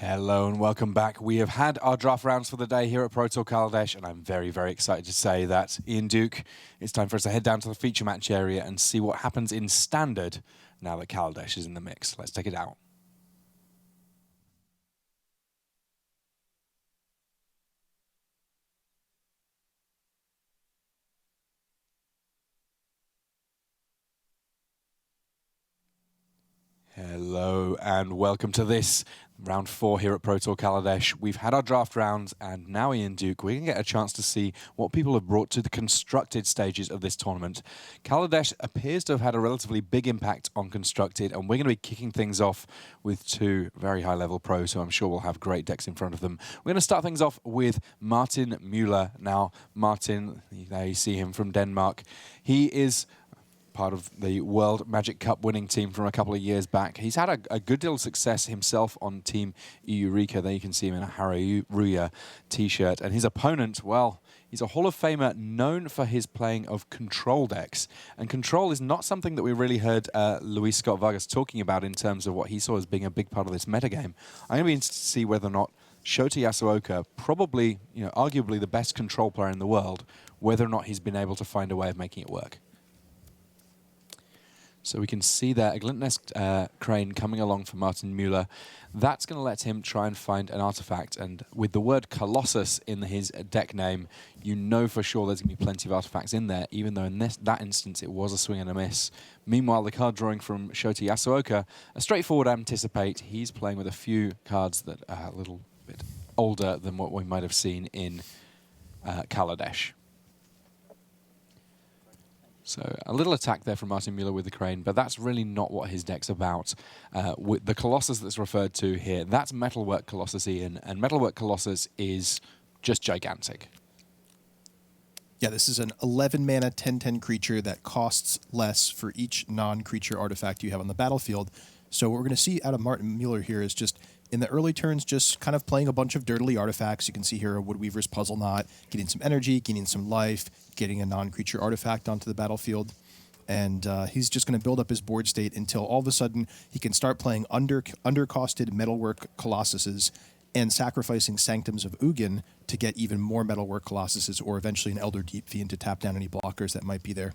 Hello and welcome back. We have had our draft rounds for the day here at Pro Tour Kaladesh, and I'm very, very excited to say that Ian Duke, it's time for us to head down to the feature match area and see what happens in Standard now that Kaladesh is in the mix. Let's take it out. Hello and welcome to this round 4 here at Pro Tour Kaladesh. We've had our draft rounds, and now Ian Duke, we can get a chance to see what people have brought to the constructed stages of this tournament. Kaladesh appears to have had a relatively big impact on constructed, and we're going to be kicking things off with 2 very high-level pros, so I'm sure we'll have great decks in front of them. We're going to start things off with Martin Muller. Now, Martin, there you see him from Denmark. He is part of the World Magic Cup winning team from a couple of years back. He's had a good deal of success himself on Team Eureka. There you can see him in a Haruya t-shirt. And his opponent, well, he's a Hall of Famer known for his playing of control decks. And control is not something that we really heard Luis Scott Vargas talking about in terms of what he saw as being a big part of this metagame. I'm going to be interested to see whether or not Shota Yasooka, probably, arguably the best control player in the world, whether or not he's been able to find a way of making it work. So we can see there a glint-nest crane coming along for Martin Muller. That's going to let him try and find an artifact. And with the word Colossus in his deck name, you know for sure there's going to be plenty of artifacts in there, even though in that instance it was a swing and a miss. Meanwhile, the card drawing from Shota Yasooka, a straightforward anticipate. He's playing with a few cards that are a little bit older than what we might have seen in Kaladesh. So a little attack there from Martin Muller with the crane, but that's really not what his deck's about. With the Colossus that's referred to here, that's Metalwork Colossus, Ian, and Metalwork Colossus is just gigantic. Yeah, this is an 11-mana, 10/10 creature that costs less for each non-creature artifact you have on the battlefield. So what we're going to see out of Martin Muller here is just, in the early turns, just kind of playing a bunch of dirtily artifacts. You can see here a Woodweaver's Puzzle Knot, getting some energy, getting some life, getting a non-creature artifact onto the battlefield. And he's just going to build up his board state until all of a sudden he can start playing undercosted Metalwork Colossuses and sacrificing Sanctums of Ugin to get even more Metalwork Colossuses, or eventually an Elder Deep Fiend to tap down any blockers that might be there.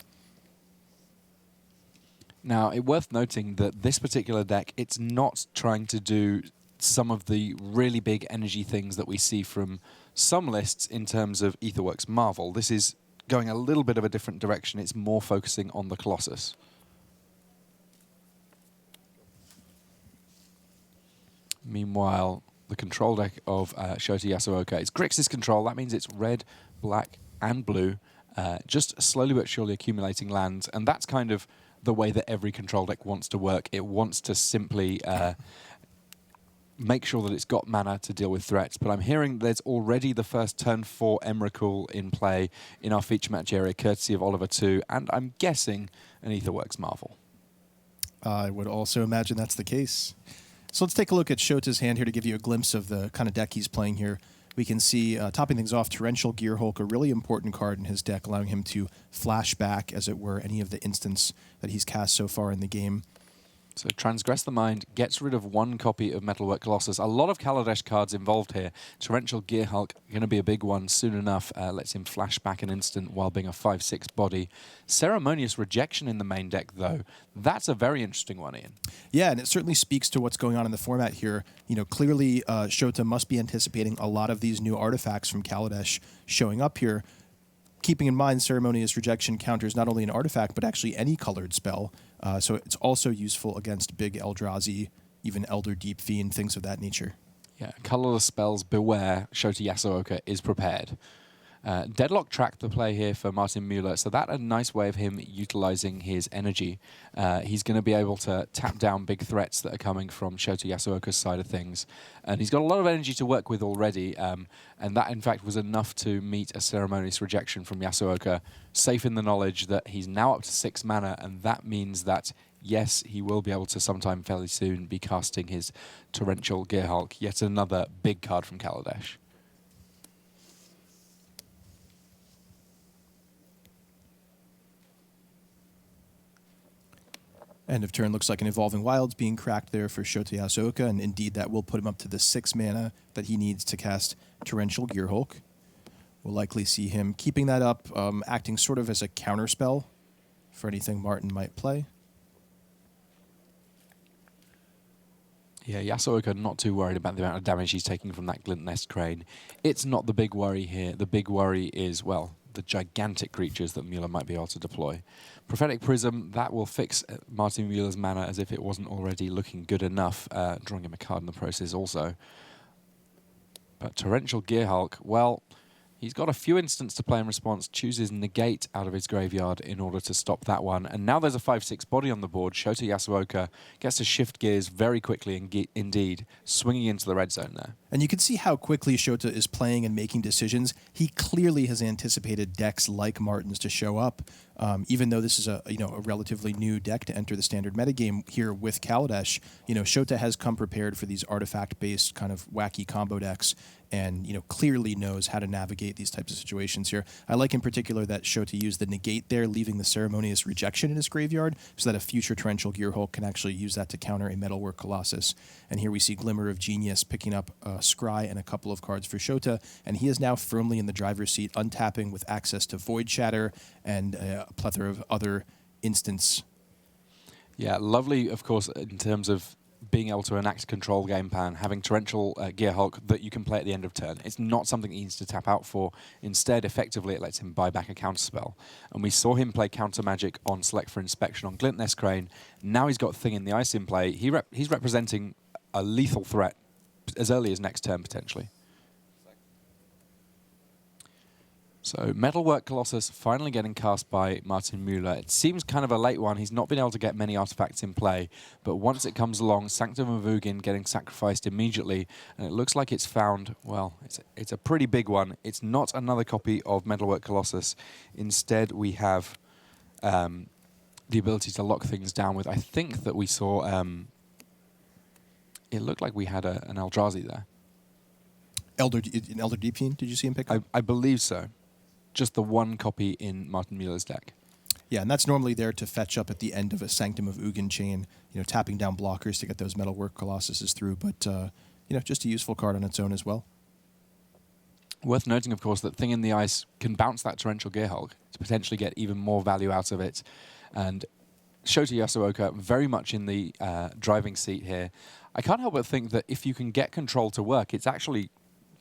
Now, it's worth noting that this particular deck, it's not trying to do some of the really big energy things that we see from some lists in terms of Aetherworks Marvel. This is going a little bit of a different direction. It's more focusing on the Colossus. Meanwhile, the control deck of Shota Yasooka is Grixis Control. That means it's red, black, and blue, just slowly but surely accumulating lands, and that's kind of the way that every control deck wants to work. It wants to simply make sure that it's got mana to deal with threats. But I'm hearing there's already the first turn 4 Emrakul in play in our feature match area, courtesy of Oliver 2, and I'm guessing an Aetherworks Marvel. I would also imagine that's the case. So let's take a look at Shota's hand here to give you a glimpse of the kind of deck he's playing here. We can see, topping things off, Torrential Gearhulk, a really important card in his deck, allowing him to flash back, as it were, any of the instants that he's cast so far in the game. So Transgress the Mind gets rid of 1 copy of Metalwork Colossus. A lot of Kaladesh cards involved here. Torrential Gearhulk, going to be a big one soon enough. Lets him flash back an instant while being a 5/6 body. Ceremonious Rejection in the main deck, though. That's a very interesting one, Ian. Yeah, and it certainly speaks to what's going on in the format here. Clearly Shota must be anticipating a lot of these new artifacts from Kaladesh showing up here. Keeping in mind, Ceremonious Rejection counters not only an artifact, but actually any colored spell. So it's also useful against big Eldrazi, even Elder Deep Fiend, things of that nature. Yeah, colorless spells, beware, Shota Yasooka is prepared. Deadlock tracked the play here for Martin Muller, so that's a nice way of him utilizing his energy. He's going to be able to tap down big threats that are coming from Shota Yasooka's side of things. And he's got a lot of energy to work with already, and that, in fact, was enough to meet a Ceremonious Rejection from Yasooka, safe in the knowledge that he's now up to 6 mana, and that means that, yes, he will be able to sometime fairly soon be casting his Torrential Gearhulk, yet another big card from Kaladesh. End of turn looks like an Evolving Wilds being cracked there for Shota Yasooka, and indeed that will put him up to the 6 mana that he needs to cast Torrential Gearhulk. We'll likely see him keeping that up, acting sort of as a counterspell for anything Martin might play. Yeah, Yasuoka not too worried about the amount of damage he's taking from that Glint Nest Crane. It's not the big worry here. The big worry is, well, the gigantic creatures that Mueller might be able to deploy. Prophetic Prism, that will fix Martin Mueller's mana as if it wasn't already looking good enough, drawing him a card in the process also. But Torrential Gearhulk, well, he's got a few instants to play in response, chooses Negate out of his graveyard in order to stop that one. And now there's a 5/6 body on the board. Shota Yasuoka gets to shift gears very quickly and indeed swinging into the red zone there. And you can see how quickly Shota is playing and making decisions. He clearly has anticipated decks like Martin's to show up, even though this is a relatively new deck to enter the standard metagame here with Kaladesh. Shota has come prepared for these artifact-based kind of wacky combo decks, and clearly knows how to navigate these types of situations here. I like in particular that Shota used the negate there, leaving the Ceremonious Rejection in his graveyard, so that a future Torrential Gearhulk can actually use that to counter a Metalwork Colossus. And here we see Glimmer of Genius picking up Scry and a couple of cards for Shota, and he is now firmly in the driver's seat, untapping with access to Void Shatter and a plethora of other instants. Yeah, lovely, of course, in terms of being able to enact control game plan, having Torrential Gearhulk that you can play at the end of turn. It's not something he needs to tap out for. Instead, effectively, it lets him buy back a counterspell. And we saw him play counter magic on Select for Inspection on Glint Nest Crane. Now he's got Thing in the Ice in play. He's representing a lethal threat as early as next turn, potentially. So Metalwork Colossus finally getting cast by Martin Muller. It seems kind of a late one. He's not been able to get many artifacts in play, but once it comes along, Sanctum of Ugin getting sacrificed immediately, and it looks like it's found, well, it's a pretty big one. It's not another copy of Metalwork Colossus. Instead, we have the ability to lock things down with, I think that we saw, it looked like we had an Eldrazi there. Elder Deepfiend, did you see him pick up? I believe so. Just the one copy in Martin Mueller's deck. Yeah, and that's normally there to fetch up at the end of a Sanctum of Ugin chain, tapping down blockers to get those Metalwork Colossuses through, but, just a useful card on its own as well. Worth noting, of course, that Thing in the Ice can bounce that Torrential Gearhulk to potentially get even more value out of it. And Shota Yasooka very much in the driving seat here. I can't help but think that if you can get control to work, it's actually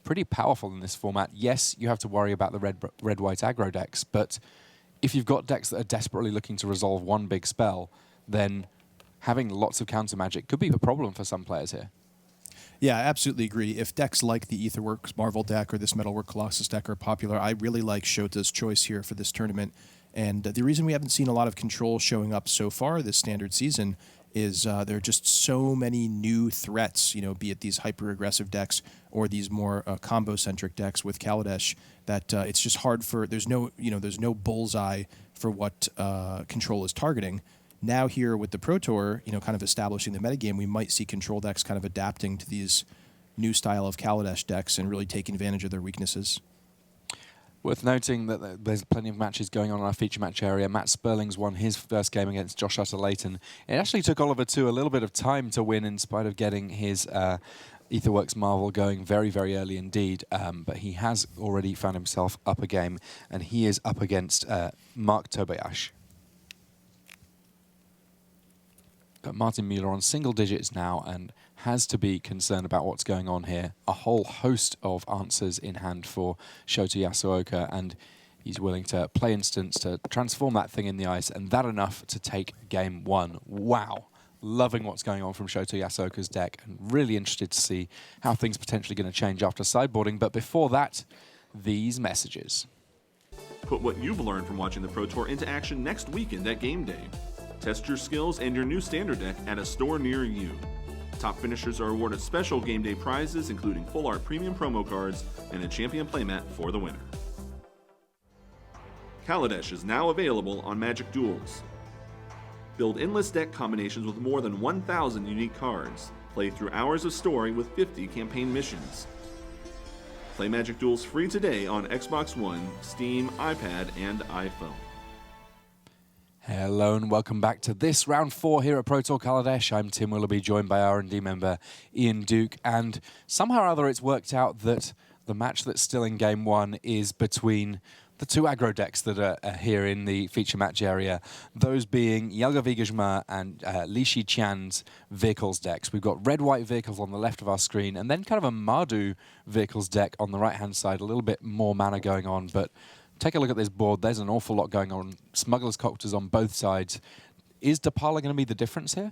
pretty powerful in this format. Yes, you have to worry about the red-white aggro decks, but if you've got decks that are desperately looking to resolve one big spell, then having lots of counter magic could be a problem for some players here. Yeah, I absolutely agree. If decks like the Aetherworks Marvel deck or this Metalwork Colossus deck are popular, I really like Shota's choice here for this tournament. And the reason we haven't seen a lot of control showing up so far this standard season is there are just so many new threats, be it these hyper-aggressive decks or these more combo-centric decks with Kaladesh, that it's just hard for, there's no bullseye for what control is targeting. Now here with the Pro Tour, kind of establishing the metagame, we might see control decks kind of adapting to these new style of Kaladesh decks and really taking advantage of their weaknesses. Worth noting that there's plenty of matches going on in our feature match area. Matt Sperling's won his first game against Josh Utter-Layton. It actually took Oliver 2 a little bit of time to win in spite of getting his Aetherworks Marvel going very, very early indeed. But he has already found himself up a game, and he is up against Mark Tobayash. But Martin Muller on single digits now and has to be concerned about what's going on here. A whole host of answers in hand for Shota Yasooka, and he's willing to play instants to transform that Thing in the Ice, and that enough to take game one. Wow. Loving what's going on from Shota Yasooka's deck, and really interested to see how things potentially going to change after sideboarding. But before that, these messages. Put what you've learned from watching the Pro Tour into action next weekend at Game Day. Test your skills and your new standard deck at a store near you. Top finishers are awarded special Game Day prizes, including full art premium promo cards and a champion playmat for the winner. Kaladesh is now available on Magic Duels. Build endless deck combinations with more than 1,000 unique cards. Play through hours of story with 50 campaign missions. Play Magic Duels free today on Xbox One, Steam, iPad, and iPhone. Hello and welcome back to this round 4 here at Pro Tour Kaladesh. I'm Tim Willoughby, joined by R&D member Ian Duke, and somehow or other it's worked out that the match that's still in Game 1 is between the two aggro decks that are here in the feature match area, those being Jelga Vigejma and Li Shiqian's vehicles decks. We've got red-white vehicles on the left of our screen, and then kind of a Mardu vehicles deck on the right-hand side, a little bit more mana going on, but take a look at this board. There's an awful lot going on. Smuggler's Copters on both sides. Is Dapala going to be the difference here?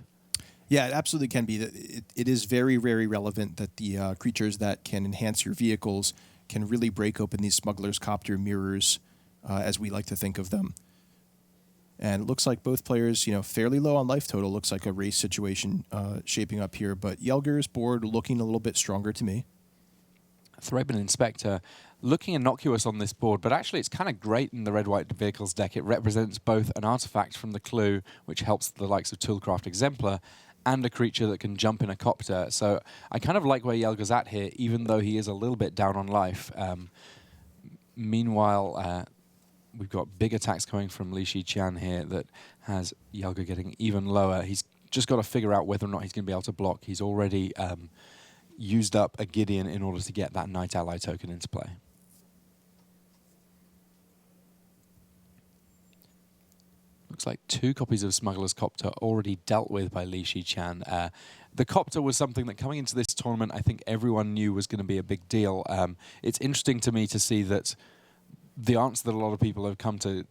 Yeah, it absolutely can be. It is very, very relevant that the creatures that can enhance your vehicles can really break open these Smuggler's Copter mirrors, as we like to think of them. And it looks like both players, fairly low on life total. Looks like a race situation shaping up here. But Jelger's board looking a little bit stronger to me. Thraben Inspector looking innocuous on this board, but actually it's kind of great in the red-white vehicles deck. It represents both an artifact from the clue, which helps the likes of Toolcraft Exemplar, and a creature that can jump in a copter. So I kind of like where Jelga's at here, even though he is a little bit down on life. Meanwhile, we've got big attacks coming from Li Shiqian here that has Jelga getting even lower. He's just got to figure out whether or not he's going to be able to block. He's already used up a Gideon in order to get that Knight Ally token into play. Looks like 2 copies of Smuggler's Copter already dealt with by Li Shiqian. The Copter was something that coming into this tournament I think everyone knew was going to be a big deal. It's interesting to me to see that the answer that a lot of people have come to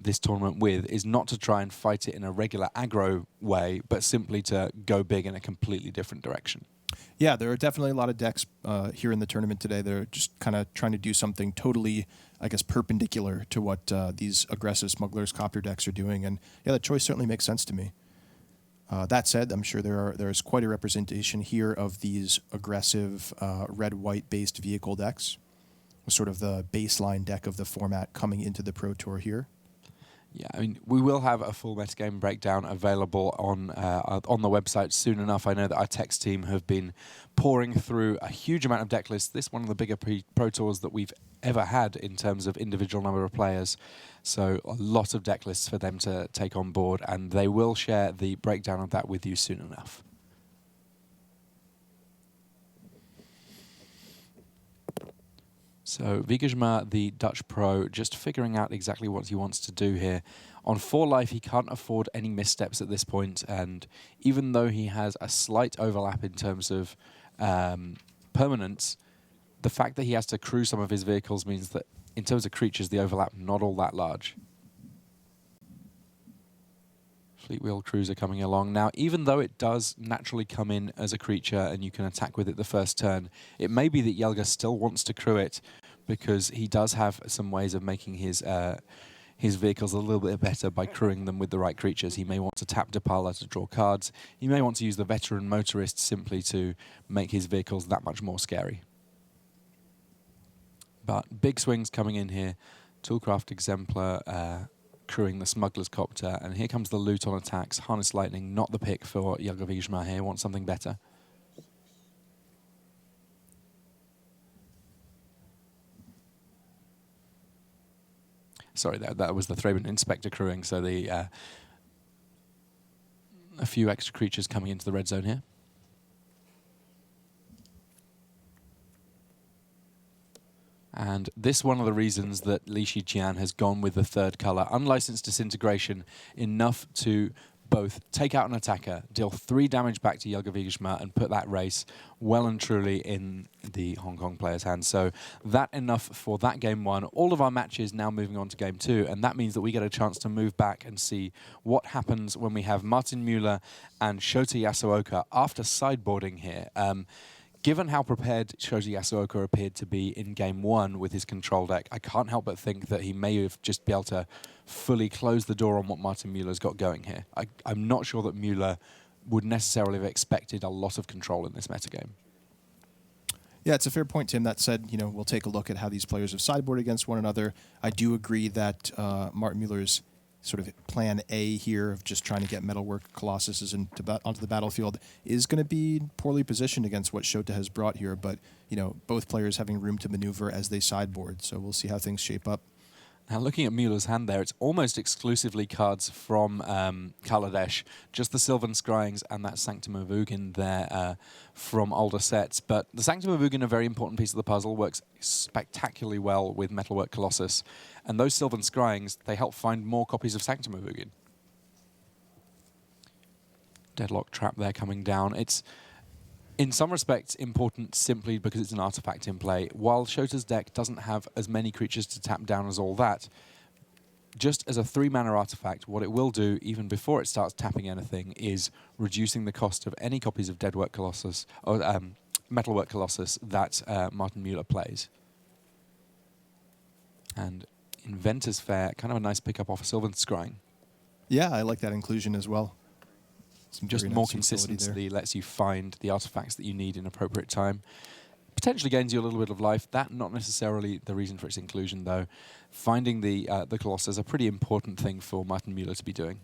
this tournament with is not to try and fight it in a regular aggro way, but simply to go big in a completely different direction. Yeah, there are definitely a lot of decks here in the tournament today that are just kind of trying to do something totally, I guess, perpendicular to what these aggressive Smuggler's Copter decks are doing. And yeah, that choice certainly makes sense to me. That said, I'm sure there's quite a representation here of these aggressive red-white based vehicle decks. Sort of the baseline deck of the format coming into the Pro Tour here. Yeah, I mean, we will have a full metagame breakdown available on the website soon enough. I know that our text team have been pouring through a huge amount of deck lists. This is one of the bigger Pro Tours that we've ever had in terms of individual number of players. So a lot of deck lists for them to take on board, and they will share the breakdown of that with you soon enough. So Vigejma, the Dutch pro, just figuring out exactly what he wants to do here. On 4 life, he can't afford any missteps at this point, and even though he has a slight overlap in terms of permanence, the fact that he has to crew some of his vehicles means that in terms of creatures, the overlap not all that large. Fleetwheel Cruiser coming along. Now, even though it does naturally come in as a creature and you can attack with it the first turn, it may be that Jelga still wants to crew it because he does have some ways of making his vehicles a little bit better by crewing them with the right creatures. He may want to tap Dapala to draw cards. He may want to use the Veteran Motorist simply to make his vehicles that much more scary. But big swings coming in here. Toolcraft Exemplar, crewing the Smuggler's Copter, and here comes the loot on attacks. Harness Lightning, not the pick for Jelga Vigejma here, wants something better. Sorry, that was the Thraben Inspector crewing, so the a few extra creatures coming into the red zone here. And this is one of the reasons that Li Shiqian has gone with the 3rd color. Unlicensed Disintegration, enough to both take out an attacker, deal 3 damage back to Jelga Vigejma, and put that race well and truly in the Hong Kong player's hands. So that enough for that Game 1. All of our matches now moving on to Game 2, and that means that we get a chance to move back and see what happens when we have Martin Muller and Shota Yasooka after sideboarding here. Given how prepared Shota Yasooka appeared to be in Game 1 with his control deck, I can't help but think that he may have just be able to fully close the door on what Martin Muller's got going here. I'm not sure that Mueller would necessarily have expected a lot of control in this metagame. Yeah, it's a fair point, Tim. That said, we'll take a look at how these players have sideboarded against one another. I do agree that Martin Muller's sort of plan A here of just trying to get Metalwork Colossus onto the battlefield is going to be poorly positioned against what Shota has brought here. But, both players having room to maneuver as they sideboard. So we'll see how things shape up. Now, looking at Mueller's hand there, it's almost exclusively cards from Kaladesh, just the Sylvan Scryings and that Sanctum of Ugin there from older sets. But the Sanctum of Ugin, a very important piece of the puzzle, works spectacularly well with Metalwork Colossus. And those Sylvan Scryings, they help find more copies of Sanctum of Ugin. Deadlock Trap there coming down. It's, in some respects, important simply because it's an artifact in play. While Shota's deck doesn't have as many creatures to tap down as all that, just as a 3-mana artifact, what it will do, even before it starts tapping anything, is reducing the cost of any copies of Deadwork Colossus, or Metalwork Colossus that Martin Muller plays. And Inventor's Fair, kind of a nice pickup off a Sylvan Scrying. Yeah, I like that inclusion as well. Some Just very more nice utility consistency there. lets you find the artifacts that you need in appropriate time. Potentially gains you a little bit of life. That not necessarily the reason for its inclusion, though. Finding the Colossus is a pretty important thing for Martin Muller to be doing.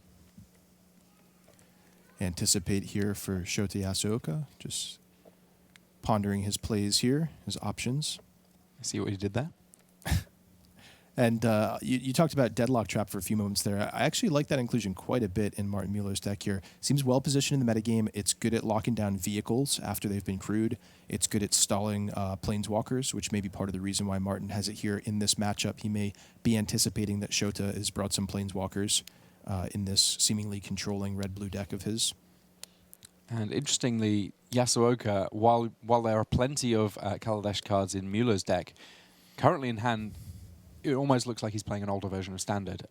Anticipate here for Shota Yasooka, just pondering his plays here, his options. See what he did there? And you talked about Deadlock Trap for a few moments there. I actually like that inclusion quite a bit in Martin Muller's deck here. Seems well positioned in the metagame. It's good at locking down vehicles after they've been crewed. It's good at stalling planeswalkers, which may be part of the reason why Martin has it here in this matchup. He may be anticipating that Shota has brought some planeswalkers in this seemingly controlling red-blue deck of his. And interestingly, Yasuoka, while there are plenty of Kaladesh cards in Muller's deck, currently in hand, it almost looks like he's playing an older version of Standard.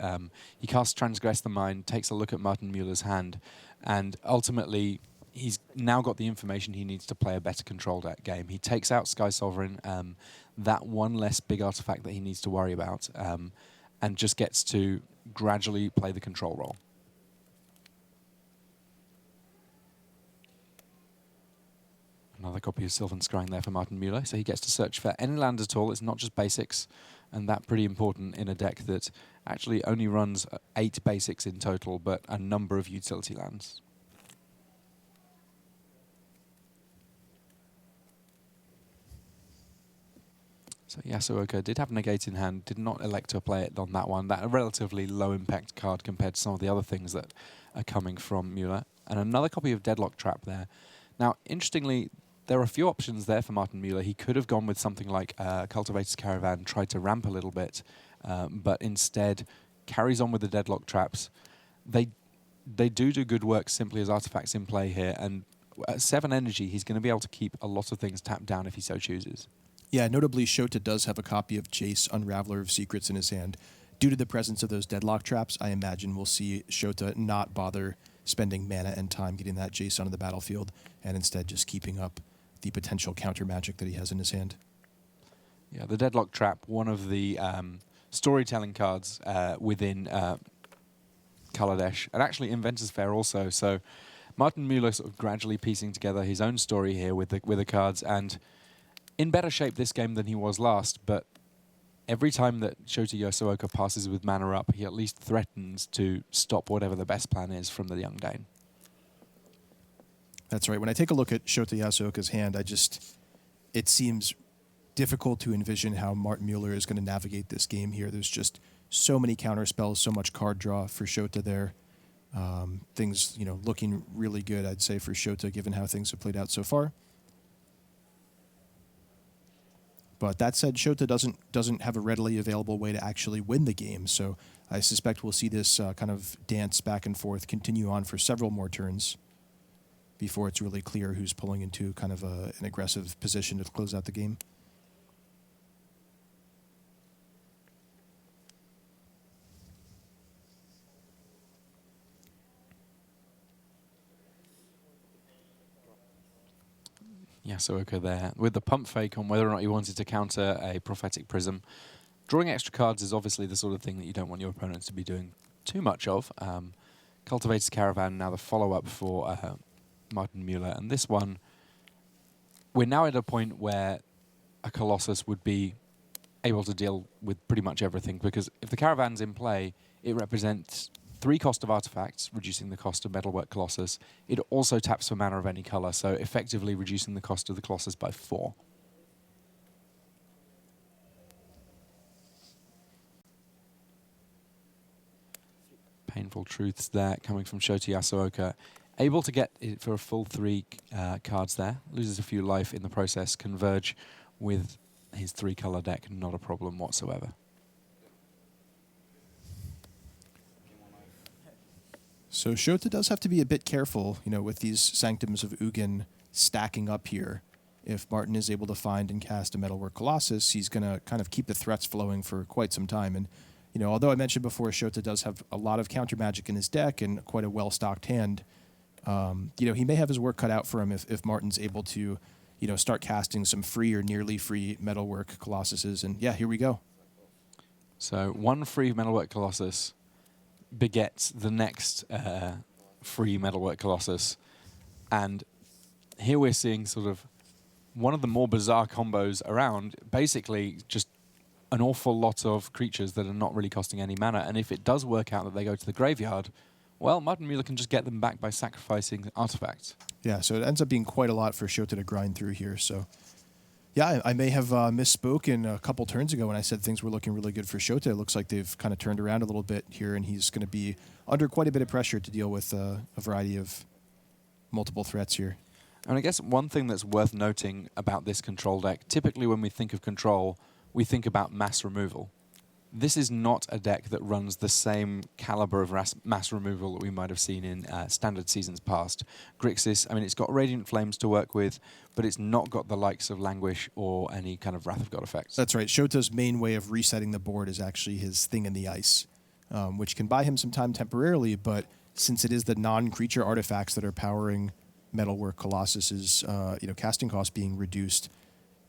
He casts Transgress the Mind, takes a look at Martin Muller's hand, and ultimately he's now got the information he needs to play a better control game. He takes out Sky Sovereign, that one less big artifact that he needs to worry about, and just gets to gradually play the control role. Another copy of Sylvan Scrying there for Martin Muller, so he gets to search for any land at all. It's not just basics, and that's pretty important in a deck that actually only runs 8 basics in total, but a number of utility lands. So Yasuoka did have Negate in hand, did not elect to play it on that one. That a relatively low impact card compared to some of the other things that are coming from Mueller. And another copy of Deadlock Trap there. Now, interestingly, there are a few options there for Martin Muller. He could have gone with something like Cultivator's Caravan, tried to ramp a little bit, but instead carries on with the Deadlock Traps. They do good work simply as artifacts in play here, and at 7 energy, he's going to be able to keep a lot of things tapped down if he so chooses. Yeah, notably, Shota does have a copy of Jace, Unraveler of Secrets in his hand. Due to the presence of those Deadlock Traps, I imagine we'll see Shota not bother spending mana and time getting that Jace onto the battlefield, and instead just keeping up the potential counter magic that he has in his hand. Yeah, the Deadlock Trap, one of the storytelling cards within Kaladesh, and actually Inventor's Fair also. So Martin Muller sort of gradually piecing together his own story here with the cards, and in better shape this game than he was last, but every time that Shota Yasooka passes with mana up, he at least threatens to stop whatever the best plan is from the young Dane. That's right. When I take a look at Shota Yasooka's hand, it seems difficult to envision how Martin Muller is going to navigate this game here. There's just so many counter spells, so much card draw for Shota there. Things, looking really good, I'd say, for Shota, given how things have played out so far. But that said, Shota doesn't have a readily available way to actually win the game, so I suspect we'll see this kind of dance back and forth continue on for several more turns before it's really clear who's pulling into kind of an aggressive position to close out the game. Yasuoka there with the pump fake on whether or not he wanted to counter a Prophetic Prism. Drawing extra cards is obviously the sort of thing that you don't want your opponents to be doing too much of. Cultivator's Caravan, now the follow-up for Martin Muller. And this one, we're now at a point where a Colossus would be able to deal with pretty much everything, because if the Caravan's in play, it represents 3 cost of artifacts, reducing the cost of Metalwork Colossus. It also taps for mana of any color, so effectively reducing the cost of the Colossus by 4. Painful truths there coming from Shota Yasooka. Able to get it for a full 3 cards there. Loses a few life in the process. Converge with his 3-color deck, not a problem whatsoever. So Shota does have to be a bit careful, with these Sanctums of Ugin stacking up here. If Martin is able to find and cast a Metalwork Colossus, he's going to kind of keep the threats flowing for quite some time. And, although I mentioned before, Shota does have a lot of counter magic in his deck and quite a well-stocked hand, he may have his work cut out for him if Martin's able to, start casting some free or nearly free Metalwork Colossuses. And yeah, here we go. So 1 free Metalwork Colossus begets the next free Metalwork Colossus. And here we're seeing sort of one of the more bizarre combos around, basically just an awful lot of creatures that are not really costing any mana. And if it does work out that they go to the graveyard, well, Martin Muller can just get them back by sacrificing artifacts. Yeah, so it ends up being quite a lot for Shota to grind through here. So, yeah, I may have misspoken a couple turns ago when I said things were looking really good for Shota. It looks like they've kind of turned around a little bit here, and he's going to be under quite a bit of pressure to deal with a variety of multiple threats here. And I guess one thing that's worth noting about this control deck, typically when we think of control, we think about mass removal. This is not a deck that runs the same caliber of mass removal that we might have seen in standard seasons past. Grixis, I mean, it's got Radiant Flames to work with, but it's not got the likes of Languish or any kind of Wrath of God effects. That's right. Shota's main way of resetting the board is actually his Thing in the Ice, which can buy him some time temporarily, but since it is the non-creature artifacts that are powering Metalwork Colossus's casting cost being reduced,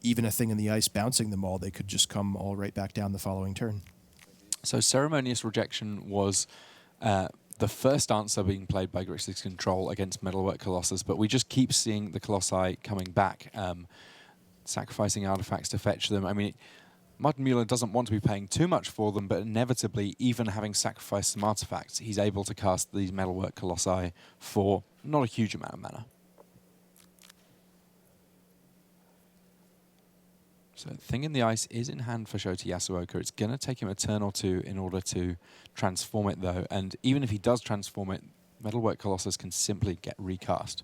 even a Thing in the Ice bouncing them all, they could just come all right back down the following turn. So Ceremonious Rejection was the first answer being played by Grixis Control against Metalwork Colossus, but we just keep seeing the Colossi coming back, sacrificing artifacts to fetch them. I mean, Martin Muller doesn't want to be paying too much for them, but inevitably, even having sacrificed some artifacts, he's able to cast these Metalwork Colossi for not a huge amount of mana. So Thing in the Ice is in hand for Shota Yasooka. It's going to take him a turn or two in order to transform it, though. And even if he does transform it, Metalwork Colossus can simply get recast.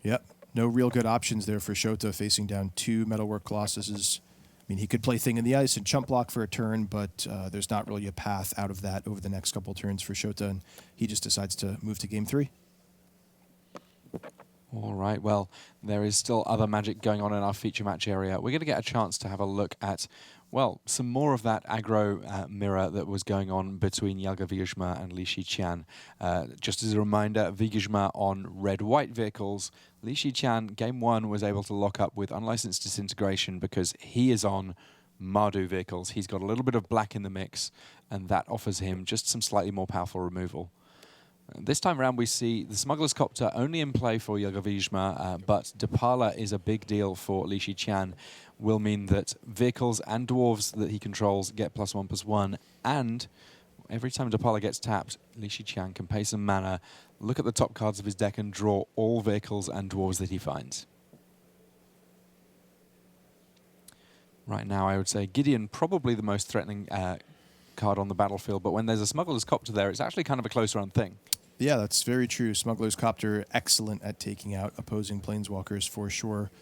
Yep. No real good options there for Shota facing down 2 Metalwork Colossuses. I mean, he could play Thing in the Ice and chump block for a turn, but there's not really a path out of that over the next couple turns for Shota, and he just decides to move to Game 3. All right, well, there is still other magic going on in our feature match area. We're going to get a chance to have a look at, well, some more of that aggro mirror that was going on between Yelga Vigishma and Li Shiqian. Just as a reminder, Vigishma on red-white vehicles. Li Shiqian, game 1, was able to lock up with Unlicensed Disintegration because he is on Mardu vehicles. He's got a little bit of black in the mix, and that offers him just some slightly more powerful removal. This time around, we see the Smuggler's Copter only in play for Yelga Vigishma, but Depala is a big deal for Li Shiqian. Will mean that vehicles and dwarves that he controls get +1/+1, and every time Depala gets tapped, Li Shiqian can pay some mana, look at the top cards of his deck, and draw all vehicles and dwarves that he finds. Right now, I would say Gideon probably the most threatening card on the battlefield, but when there's a Smuggler's Copter there, it's actually kind of a close-run thing. Yeah, that's very true. Smuggler's Copter, excellent at taking out opposing Planeswalkers for sure.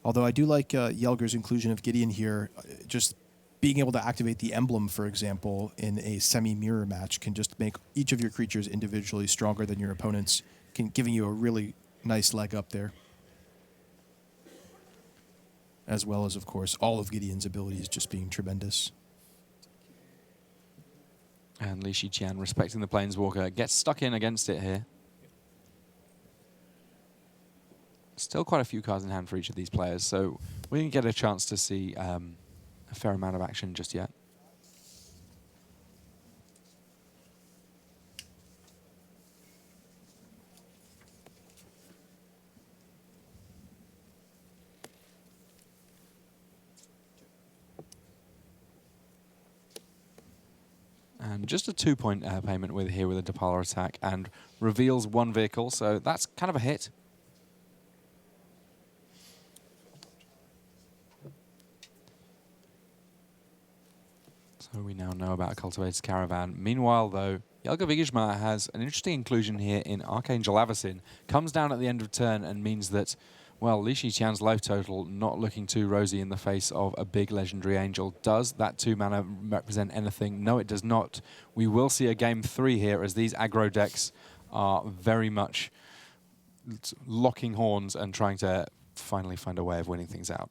Although I do like Yelger's inclusion of Gideon here. Just being able to activate the emblem, for example, in a semi-mirror match can just make each of your creatures individually stronger than your opponents, giving you a really nice leg up there. As well as, of course, all of Gideon's abilities just being tremendous. And Li Shiqian, respecting the Planeswalker, gets stuck in against it here. Still quite a few cards in hand for each of these players, so we didn't get a chance to see a fair amount of action just yet. And just a 2-point payment with here with a Depala attack, and reveals 1 vehicle, so that's kind of a hit. So So we now know about Cultivator's Caravan. Meanwhile, though, Jelga Vigishmar has an interesting inclusion here in Archangel Avacyn. Comes down at the end of turn and means that, well, Li Shiqian's life total not looking too rosy in the face of a big legendary angel. Does that 2 mana represent anything? No, it does not. We will see a game 3 here as these aggro decks are very much locking horns and trying to finally find a way of winning things out.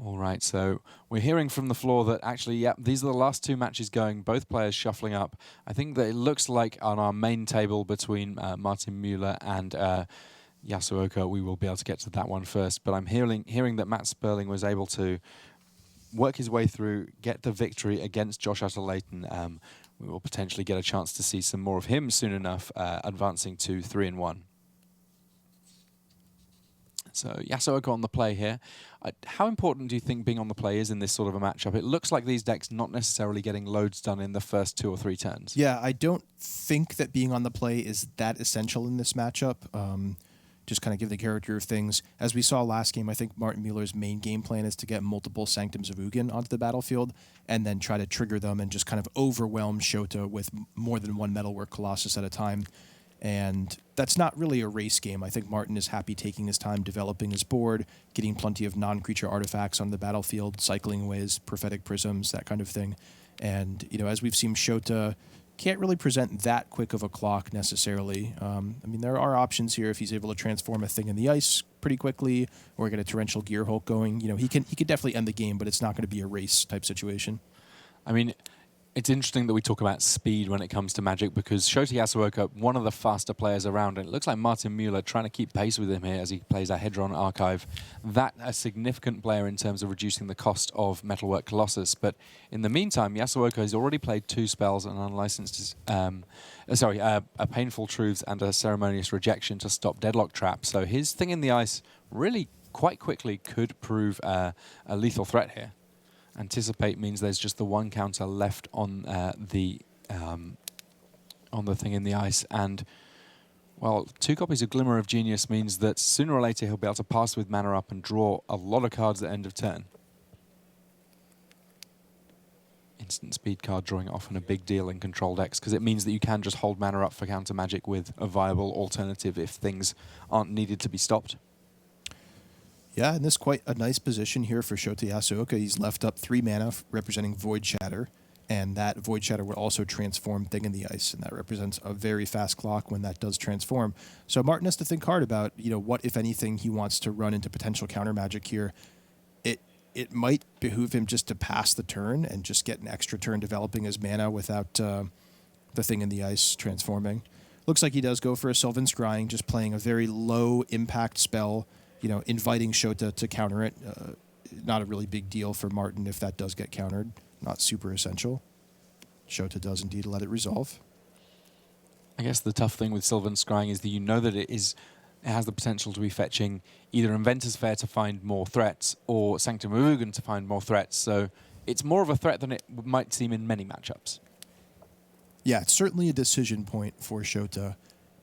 All right, so we're hearing from the floor that actually, yep, these are the last 2 matches going, both players shuffling up. I think that it looks like on our main table between Martin Muller and Yasuoka, we will be able to get to that one first. But I'm hearing that Matt Sperling was able to work his way through, get the victory against Josh Utter-Layton. We will potentially get a chance to see some more of him soon enough, advancing to 3-1. So Yasuoka on the play here. How important do you think being on the play is in this sort of a matchup? It looks like these decks not necessarily getting loads done in the first 2 or 3 turns. Yeah, I don't think that being on the play is that essential in this matchup. Just kind of give the character of things. As we saw last game, I think Martin Muller's main game plan is to get multiple Sanctums of Ugin onto the battlefield and then try to trigger them and just kind of overwhelm Shota with more than one Metalwork Colossus at a time. And that's not really a race game. I think Martin is happy taking his time developing his board, getting plenty of non-creature artifacts on the battlefield, cycling away his prophetic prisms, that kind of thing. And, you know, as we've seen, Shota can't really present that quick of a clock necessarily. I mean, there are options here if he's able to transform a thing in the ice pretty quickly or get a Torrential Gear Hulk going. You know, he could definitely end the game, but it's not going to be a race type situation. I mean, it's interesting that we talk about speed when it comes to Magic because Shota Yasooka, one of the faster players around, and it looks like Martin Muller trying to keep pace with him here as he plays a Hedron Archive. That a significant player in terms of reducing the cost of Metalwork Colossus. But in the meantime, Yasuoka has already played 2 spells, an unlicensed, a Painful Truths and a Ceremonious Rejection to stop Deadlock Trap. So his thing in the ice really quite quickly could prove a lethal threat here. Anticipate means there's just the 1 counter left on the thing in the ice, and well, 2 copies of Glimmer of Genius means that sooner or later he'll be able to pass with mana up and draw a lot of cards at end of turn. Instant speed card drawing often a big deal in control decks because it means that you can just hold mana up for counter magic with a viable alternative if things aren't needed to be stopped. Yeah, and this is quite a nice position here for Shota Yasooka. He's left up 3 mana representing Void Shatter, and that Void Shatter would also transform Thing in the Ice, and that represents a very fast clock when that does transform. So Martin has to think hard about, you know, what, if anything, he wants to run into potential counter magic here. It might behoove him just to pass the turn and just get an extra turn developing his mana without the Thing in the Ice transforming. Looks like he does go for a Sylvan Scrying, just playing a very low impact spell, you know, inviting Shota to counter it. Not a really big deal for Martin if that does get countered. Not super essential. Shota does indeed let it resolve. I guess the tough thing with Sylvan Scrying is that you know that it has the potential to be fetching either Inventor's Fair to find more threats or Sanctum of Ugin to find more threats. So it's more of a threat than it might seem in many matchups. Yeah, it's certainly a decision point for Shota,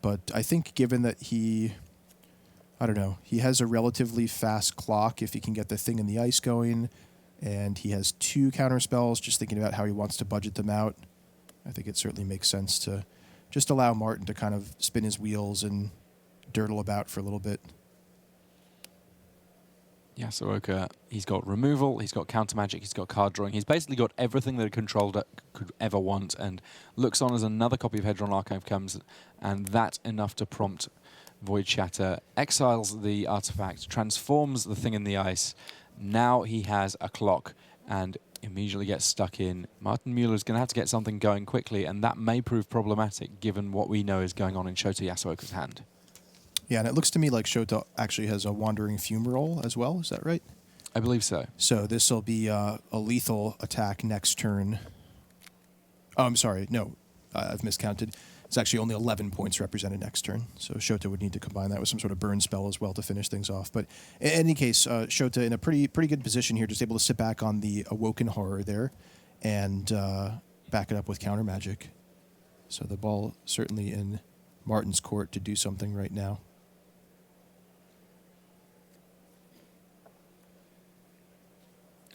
but I think given that he has a relatively fast clock if he can get the Thing in the Ice going, and he has 2 counter spells, just thinking about how he wants to budget them out, I think it certainly makes sense to just allow Martin to kind of spin his wheels and dirtle about for a little bit. Yasuoka, he's got removal, he's got counter magic, he's got card drawing. He's basically got everything that a control deck could ever want, and looks on as another copy of Hedron Archive comes, and that's enough to prompt Void Shatter, exiles the artifact, transforms the Thing in the Ice. Now he has a clock and immediately gets stuck in. Martin Muller's going to have to get something going quickly, and that may prove problematic given what we know is going on in Shota Yasuoka's hand. Yeah, and it looks to me like Shota actually has a Wandering Fumarole as well. Is that right? I believe so. So this will be a lethal attack next turn. Oh, I'm sorry. No, I've miscounted. It's actually only 11 points represented next turn. So Shota would need to combine that with some sort of burn spell as well to finish things off. But in any case, Shota in a pretty good position here, just able to sit back on the Awoken Horror there and back it up with counter magic. So the ball certainly in Martin's court to do something right now.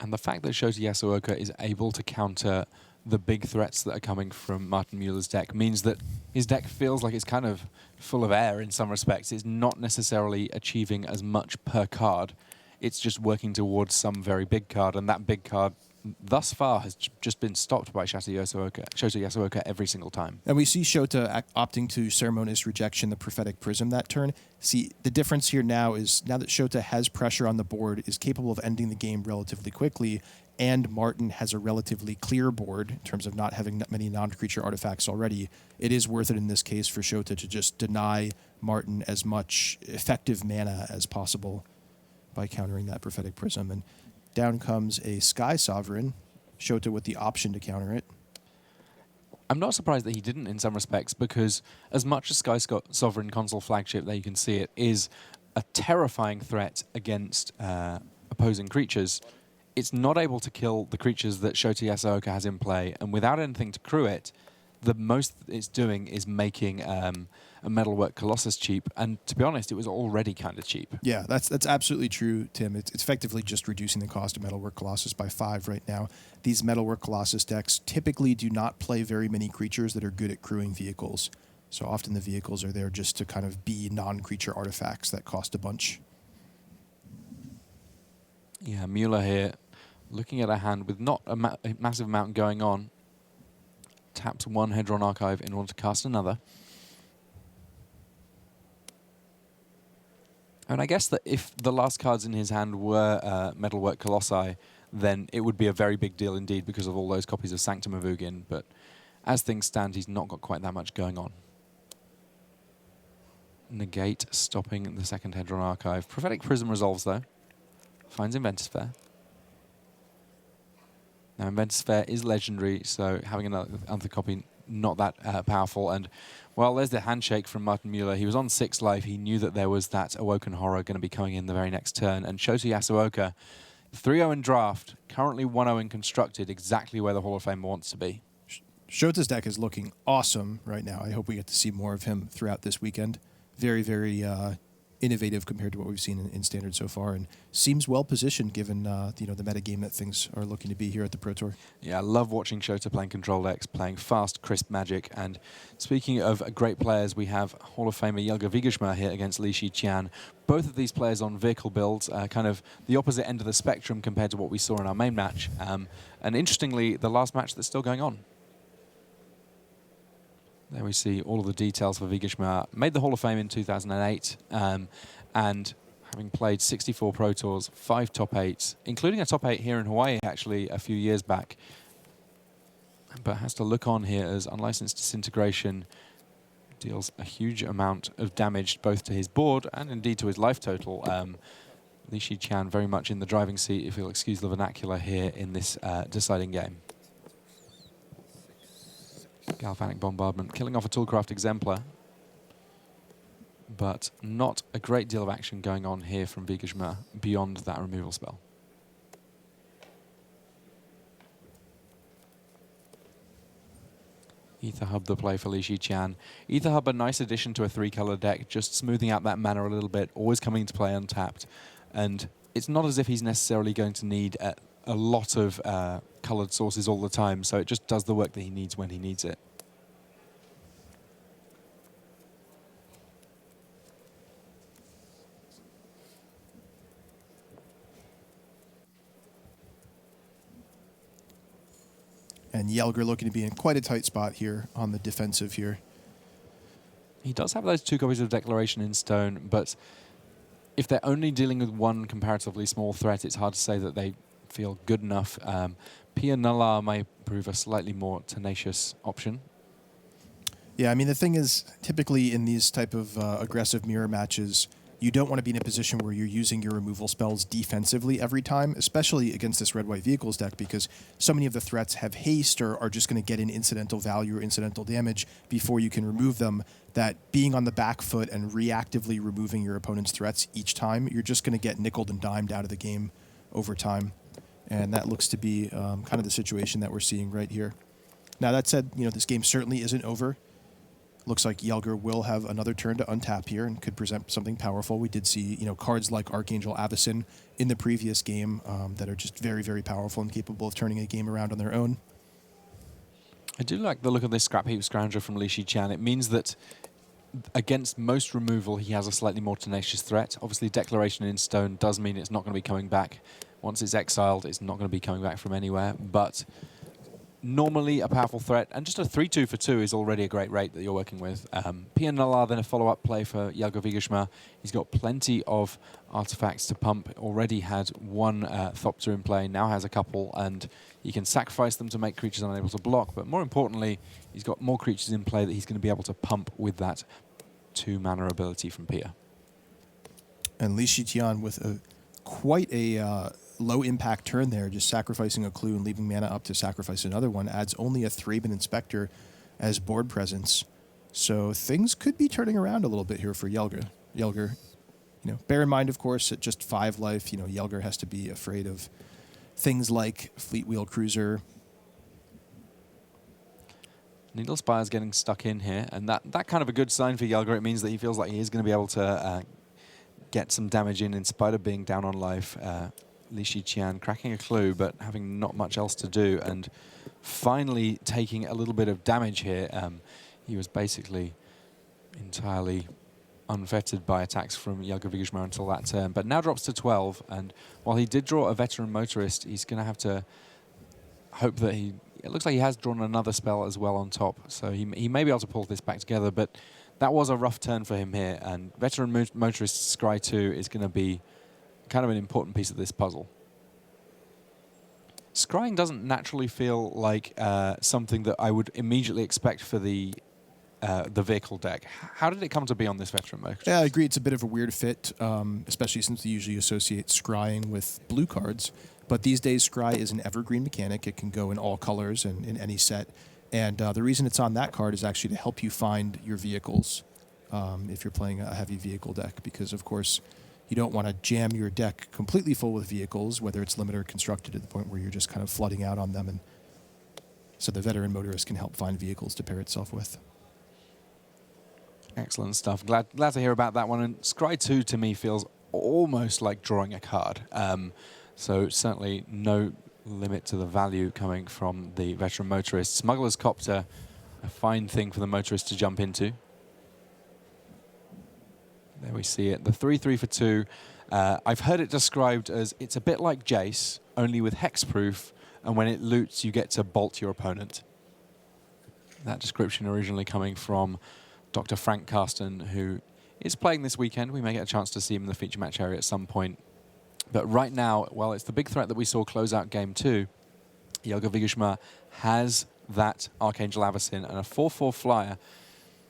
And the fact that Shota Yasooka is able to counter the big threats that are coming from Martin Muller's deck means that his deck feels like it's kind of full of air in some respects. It's not necessarily achieving as much per card. It's just working towards some very big card, and that big card thus far has just been stopped by Shota Yasooka every single time. And we see Shota opting to Ceremonious Rejection, the Prophetic Prism that turn. See, the difference here now is now that Shota has pressure on the board, is capable of ending the game relatively quickly, and Martin has a relatively clear board in terms of not having that many non-creature artifacts already, it is worth it in this case for Shota to just deny Martin as much effective mana as possible by countering that Prophetic Prism. And down comes a Sky Sovereign, Shota with the option to counter it. I'm not surprised that he didn't in some respects, because as much as Sky Sovereign console flagship, there you can see it, is a terrifying threat against opposing creatures, it's not able to kill the creatures that Shota Yasooka has in play, and without anything to crew it, the most it's doing is making a Metalwork Colossus cheap, and to be honest, it was already kind of cheap. Yeah, that's absolutely true, Tim. It's effectively just reducing the cost of Metalwork Colossus by 5 right now. These Metalwork Colossus decks typically do not play very many creatures that are good at crewing vehicles, so often the vehicles are there just to kind of be non-creature artifacts that cost a bunch. Yeah, Mueller here, looking at a hand with not a massive amount going on, taps one Hedron Archive in order to cast another. And I guess that if the last cards in his hand were Metalwork Colossi, then it would be a very big deal indeed because of all those copies of Sanctum of Ugin, but as things stand, he's not got quite that much going on. Negate, stopping the second Hedron Archive. Prophetic Prism resolves, though. Finds Inventor's Fair. Now, Inventor's Fair is legendary, so having another copy, not that powerful. And, well, there's the handshake from Martin Muller. He was on 6 life. He knew that there was that Awoken Horror going to be coming in the very next turn. And Shota Yasooka, 3-0 in draft, currently 1-0 in constructed, exactly where the Hall of Fame wants to be. Shota's deck is looking awesome right now. I hope we get to see more of him throughout this weekend. Very, very innovative compared to what we've seen in Standard so far, and seems well positioned given the meta game that things are looking to be here at the Pro Tour. Yeah, I love watching Shota playing control decks, playing fast, crisp Magic. And speaking of great players, we have Hall of Famer Jelger Wiegersma here against Li Shiqian. Both of these players on vehicle builds, kind of the opposite end of the spectrum compared to what we saw in our main match. And interestingly, the last match that's still going on. There we see all of the details for Wiegersma. Made the Hall of Fame in 2008, and having played 64 Pro Tours, 5 top 8s, including a top 8 here in Hawaii actually a few years back. But has to look on here as Unlicensed Disintegration deals a huge amount of damage both to his board and indeed to his life total. Li Shiqian very much in the driving seat, if you'll excuse the vernacular here in this deciding game. Galvanic Bombardment, killing off a Toolcraft Exemplar, but not a great deal of action going on here from Wiegersma beyond that removal spell. Ether Hub the play for Li Shiqian. Ether Hub, a nice addition to a 3-color deck, just smoothing out that mana a little bit, always coming into play untapped, and it's not as if he's necessarily going to need a lot of colored sources all the time, so it just does the work that he needs when he needs it. And Jelger looking to be in quite a tight spot here on the defensive here. He does have those 2 copies of Declaration in stone, but if they're only dealing with one comparatively small threat, it's hard to say that they feel good enough. Pia Nala may prove a slightly more tenacious option. Yeah, I mean, the thing is, typically in these type of aggressive mirror matches, you don't want to be in a position where you're using your removal spells defensively every time, especially against this red-white vehicles deck, because so many of the threats have haste or are just going to get in incidental value or incidental damage before you can remove them, that being on the back foot and reactively removing your opponent's threats each time, you're just going to get nickeled and dimed out of the game over time. And that looks to be kind of the situation that we're seeing right here. Now, that said, this game certainly isn't over. Looks like Yelger will have another turn to untap here and could present something powerful. We did see, cards like Archangel Avacyn in the previous game that are just very, very powerful and capable of turning a game around on their own. I do like the look of this Scrap Heap Scrounger from Li Chan. It means that against most removal, he has a slightly more tenacious threat. Obviously, Declaration in Stone does mean it's not going to be coming back. Once it's exiled, it's not going to be coming back from anywhere. But normally a powerful threat, and just a 3-2 for 2 is already a great rate that you're working with. Pia Nala, then a follow-up play for Jelger Vigeshma. He's got plenty of artifacts to pump. Already had one Thopter in play, now has a couple, and he can sacrifice them to make creatures unable to block. But more importantly, he's got more creatures in play that he's going to be able to pump with that 2-mana ability from Pia. And Li Tian with quite a low impact turn there, just sacrificing a clue and leaving mana up to sacrifice another one, adds only a Thraben Inspector as board presence. So things could be turning around a little bit here for Jelger. Bear in mind, of course, at just 5 life, Jelger has to be afraid of things like Fleetwheel Cruiser. Needle Spire's getting stuck in here, and that kind of a good sign for Jelger. It means that he feels like he is going to be able to get some damage in spite of being down on life. Li Qian cracking a clue, but having not much else to do, and finally taking a little bit of damage here. He was basically entirely unfettered by attacks from Jelger Vigeshma until that turn, but now drops to 12, and while he did draw a Veteran Motorist, he's going to have to hope that it looks like he has drawn another spell as well on top, so he may be able to pull this back together, but that was a rough turn for him here, and Veteran Motorist Scry 2 is going to be kind of an important piece of this puzzle. Scrying doesn't naturally feel like something that I would immediately expect for the vehicle deck. How did it come to be on this Veteran mode? Yeah, I agree. It's a bit of a weird fit, especially since we usually associate scrying with blue cards. But these days, scry is an evergreen mechanic. It can go in all colors and in any set. And the reason it's on that card is actually to help you find your vehicles if you're playing a heavy vehicle deck, because, of course, you don't want to jam your deck completely full with vehicles, whether it's limited or constructed, to the point where you're just kind of flooding out on them. And so the Veteran Motorist can help find vehicles to pair itself with. Excellent stuff. Glad to hear about that one. And Scry 2 to me feels almost like drawing a card. So certainly no limit to the value coming from the Veteran Motorist. Smuggler's Copter, a fine thing for the Motorist to jump into. There we see it. The 3-3 for 2. I've heard it described as it's a bit like Jace, only with hexproof, and when it loots, you get to bolt your opponent. That description originally coming from Dr. Frank Carsten, who is playing this weekend. We may get a chance to see him in the feature match area at some point. But right now, well, it's the big threat that we saw close out Game 2. Jelger Vigeshma has that Archangel Avacyn and a 4-4 flyer.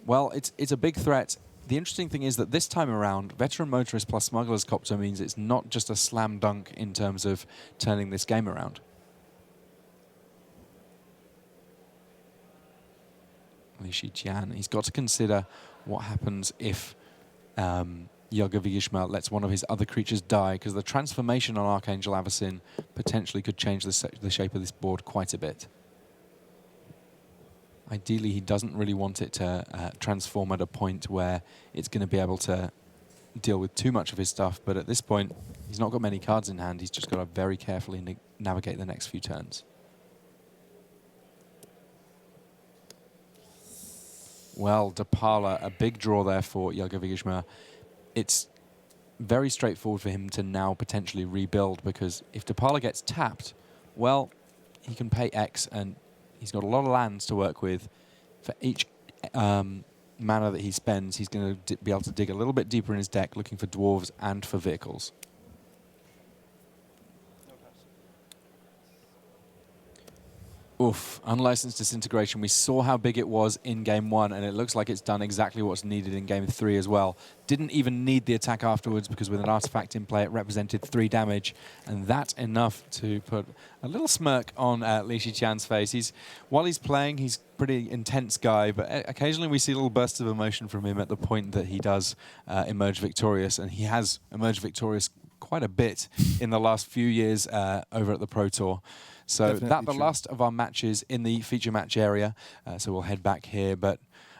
Well, it's a big threat. The interesting thing is that this time around, Veteran Motorist plus Smuggler's Copter means it's not just a slam dunk in terms of turning this game around. Li Qian, he's got to consider what happens if Jelger Vigeshma lets one of his other creatures die, because the transformation on Archangel Avacyn potentially could change the shape of this board quite a bit. Ideally, he doesn't really want it to transform at a point where it's going to be able to deal with too much of his stuff, but at this point, he's not got many cards in hand. He's just got to very carefully navigate the next few turns. Well, Depala, a big draw there for Jelger Vigeshma. It's very straightforward for him to now potentially rebuild, because if Depala gets tapped, well, he can pay X, and he's got a lot of lands to work with. For each mana that he spends, he's going to be able to dig a little bit deeper in his deck, looking for dwarves and for vehicles. Oof, Unlicensed Disintegration. We saw how big it was in Game 1, and it looks like it's done exactly what's needed in Game 3 as well. Didn't even need the attack afterwards, because with an artifact in play, it represented 3 damage, and that's enough to put a little smirk on Li Qian's face. While he's playing, he's a pretty intense guy, but occasionally we see little bursts of emotion from him at the point that he does emerge victorious, and he has emerged victorious quite a bit in the last few years over at the Pro Tour. So Definitely that's the true. last of our matches in the feature match area. So we'll head back here. But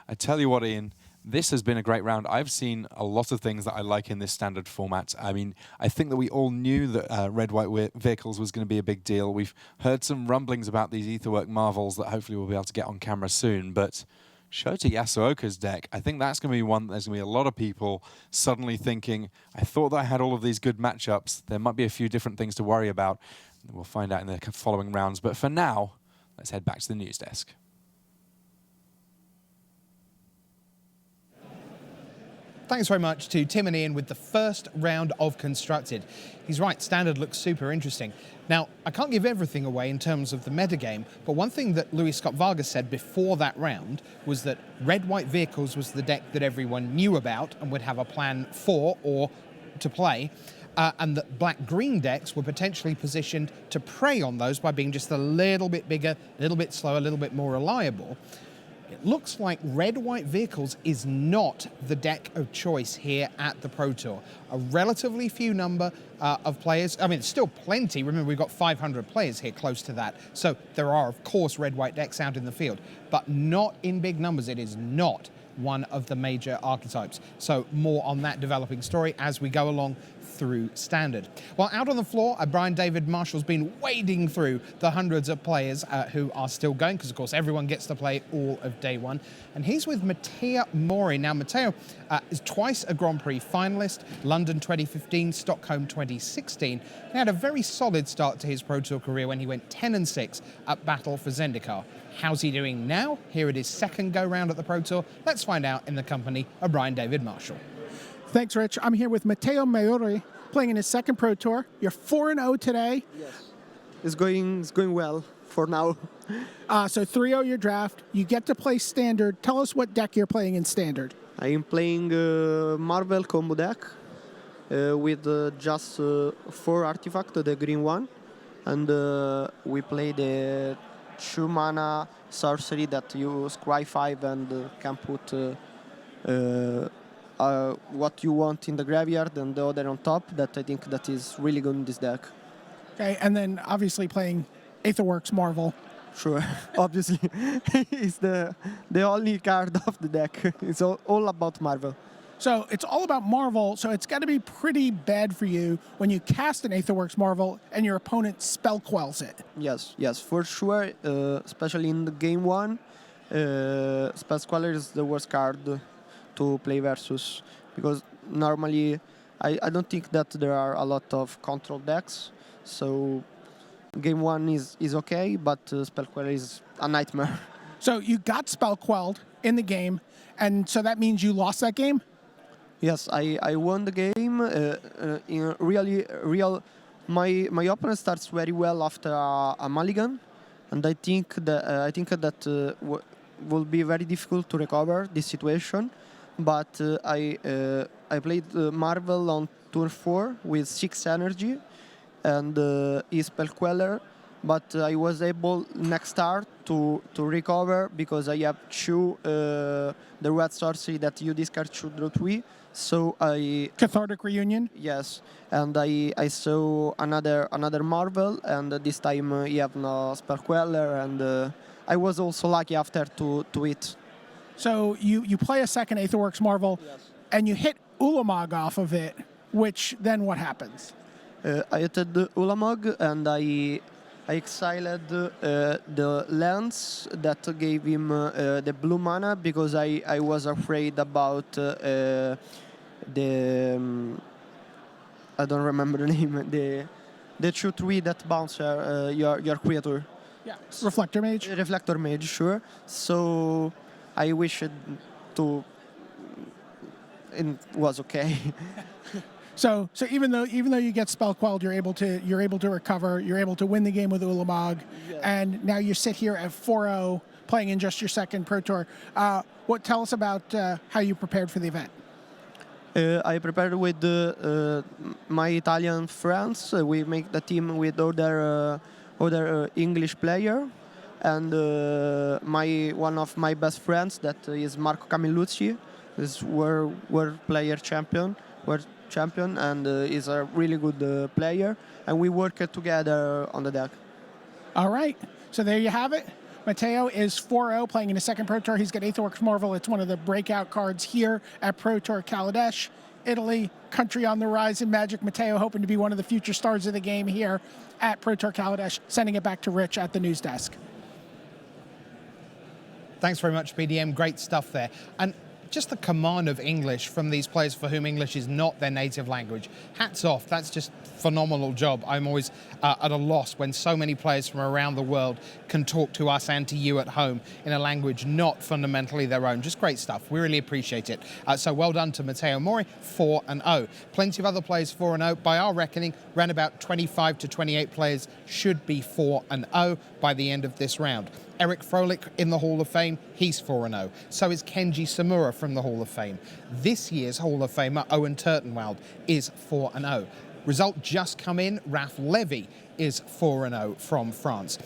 I tell you what, Ian, this has been a great round. I've seen a lot of things that I like in this standard format. I mean, I think that we all knew that red-white vehicles was going to be a big deal. We've heard some rumblings about these Aetherwork Marvels that hopefully we'll be able to get on camera soon, but Shota Yasooka's deck, I think that's going to be one. There's going to be a lot of people suddenly thinking, I thought that I had all of these good matchups. There might be a few different things to worry about. We'll find out in the following rounds. But for now, let's head back to the news desk. Thanks very much to Tim and Ian with the first round of Constructed. He's right, Standard looks super interesting. Now, I can't give everything away in terms of the metagame, but one thing that Luis Scott Vargas said before that round was that red-white vehicles was the deck that everyone knew about and would have a plan for or to play, and that black-green decks were potentially positioned to prey on those by being just a little bit bigger, a little bit slower, a little bit more reliable. It looks like red-white vehicles is not the deck of choice here at the Pro Tour. A relatively few number of players. I mean, it's still plenty. Remember, we've got 500 players here, close to that. So there are, of course, red-white decks out in the field, but not in big numbers. It is not one of the major archetypes. So more on that developing story as we go along through Standard. Well, out on the floor, Brian David Marshall's been wading through the hundreds of players who are still going, because of course everyone gets to play all of day one. And he's with Matteo Moresi. Now, Matteo is twice a Grand Prix finalist, London 2015, Stockholm 2016. He had a very solid start to his Pro Tour career when he went 10-6 at Battle for Zendikar. How's he doing now? Here it is, second go-round at the Pro Tour. Let's find out in the company of Brian David Marshall. Thanks, Rich. I'm here with Matteo Moresi, playing in his second Pro Tour. You're 4-0 today. Yes, it's going well for now. So 3-0 your draft. You get to play Standard. Tell us what deck you're playing in Standard. I am playing Marvel combo deck with just 4 artifacts, the green one, and we play the 2 mana sorcery that you scry 5 and can put what you want in the graveyard and the other on top. That I think that is really good in this deck. Okay, and then obviously playing Aetherworks Marvel. Sure, obviously, it's the only card of the deck. It's all about Marvel. So it's all about Marvel, so it's got to be pretty bad for you when you cast an Aetherworks Marvel and your opponent spell quells it. Yes, for sure, especially in the game 1, Spell Queller is the worst card to play versus, because normally I don't think that there are a lot of control decks, so game 1 is okay, but Spell Queller is a nightmare. So you got spell quelled in the game, and so that means you lost that game? Yes, I won the game. My opponent starts very well after a mulligan, and I think that will be very difficult to recover this situation. But I played Marvel on turn 4 with 6 energy and his Spell Queller, but I was able next start to recover because I have 2 the red sorcery that you discard 2 draw 3. So I Cathartic Reunion? Yes, and I saw another Marvel, and this time he have no Spell Queller, and I was also lucky after to hit. So you play a second Aetherworks Marvel, Yes. and you hit Ulamog off of it, which then what happens? I hit the Ulamog, and I exiled the lens that gave him the blue mana, because I was afraid about the I don't remember the name, the 2/3 that bounce your creature. Yeah, Reflector Mage. Reflector Mage, sure. So I wished to. It was okay. So even though you get spell quelled, you're able to recover. You're able to win the game with Ulamog, Yes. and now you sit here at 4-0, playing in just your second Pro Tour. Tell us about how you prepared for the event. I prepared with my Italian friends. We make the team with other English player, and one of my best friends that is Marco Camillucci, is world player champion, and is a really good player. And we worked together on the deck. All right, so there you have it. Matteo is 4-0, playing in his second Pro Tour. He's got Aetherworks Marvel. It's one of the breakout cards here at Pro Tour Kaladesh. Italy, country on the rise in Magic. Matteo hoping to be one of the future stars of the game here at Pro Tour Kaladesh. Sending it back to Rich at the news desk. Thanks very much, BDM. Great stuff there. And just the command of English from these players for whom English is not their native language. Hats off. That's just phenomenal job. I'm always at a loss when so many players from around the world can talk to us and to you at home in a language not fundamentally their own. Just great stuff. We really appreciate it. So well done to Matteo Moresi, 4-0. Plenty of other players 4-0. By our reckoning, around about 25 to 28 players should be 4-0 by the end of this round. Eric Froelich in the Hall of Fame, he's 4-0. So is Kenji Samura from the Hall of Fame. This year's Hall of Famer, Owen Turtenwald, is 4-0. Result just come in, Ralph Levy is 4-0 from France.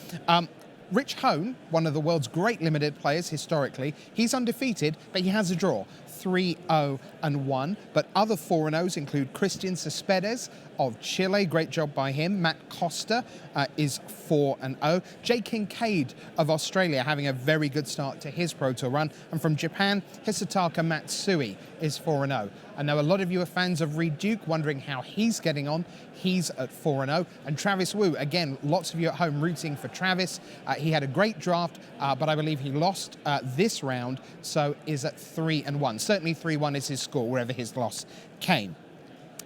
Rich Hone, one of the world's great limited players historically, he's undefeated, but he has a draw, 3-0-1. But other 4-0s include Christian Cespedes of Chile, great job by him. Matt Costa is 4-0. Jay Kincaid of Australia having a very good start to his Pro Tour run. And from Japan, Hisataka Matsui is 4-0. I know a lot of you are fans of Reed Duke, wondering how he's getting on. He's at 4-0. And Travis Wu, again, lots of you at home rooting for Travis. He had a great draft, but I believe he lost this round, so is at 3-1. Certainly 3-1 is his score, wherever his loss came.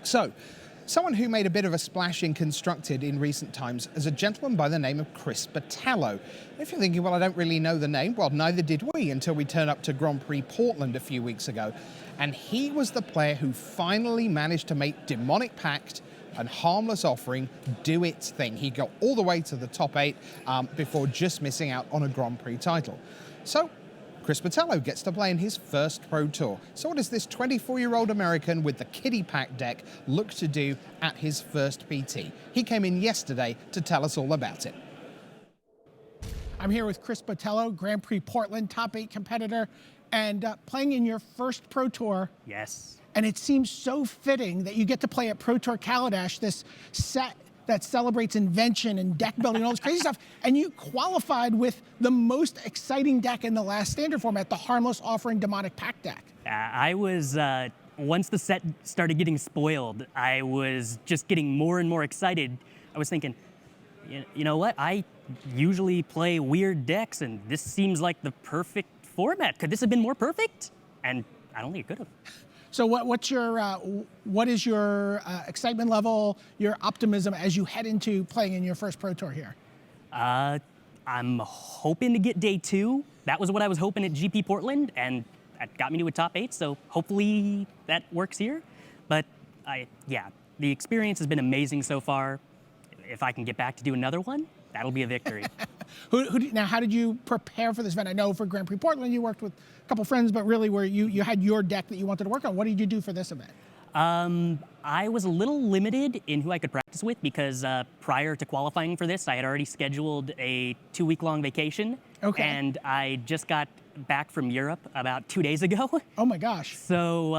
So, someone who made a bit of a splash in Constructed in recent times is a gentleman by the name of Chris Patalo. If you're thinking, well, I don't really know the name, well, neither did we until we turned up to Grand Prix Portland a few weeks ago. And he was the player who finally managed to make Demonic Pact and Harmless Offering do its thing. He got all the way to the top 8 before just missing out on a Grand Prix title. So, Chris Patalo gets to play in his first Pro Tour. So what does this 24-year-old American with the Kiddie Pack deck look to do at his first PT? He came in yesterday to tell us all about it. I'm here with Chris Patalo, Grand Prix Portland, top 8 competitor, and playing in your first Pro Tour. Yes. And it seems so fitting that you get to play at Pro Tour Kaladesh, this set that celebrates invention and deck building and all this crazy stuff. And you qualified with the most exciting deck in the last standard format, the Harmless Offering Demonic Pact deck. I was, once the set started getting spoiled, I was just getting more and more excited. I was thinking, you know what? I usually play weird decks, and this seems like the perfect format. Could this have been more perfect? And I don't think it could have. So what is your excitement level, your optimism as you head into playing in your first Pro Tour here? I'm hoping to get day 2. That was what I was hoping at GP Portland, and that got me to a top 8, so hopefully that works here. But yeah, the experience has been amazing so far. If I can get back to do another one, that'll be a victory. Now, how did you prepare for this event? I know for Grand Prix Portland you worked with a couple friends, but really where you had your deck that you wanted to work on. What did you do for this event? I was a little limited in who I could practice with because prior to qualifying for this, I had already scheduled a 2-week-long vacation. Okay. And I just got back from Europe about 2 days ago. Oh my gosh. So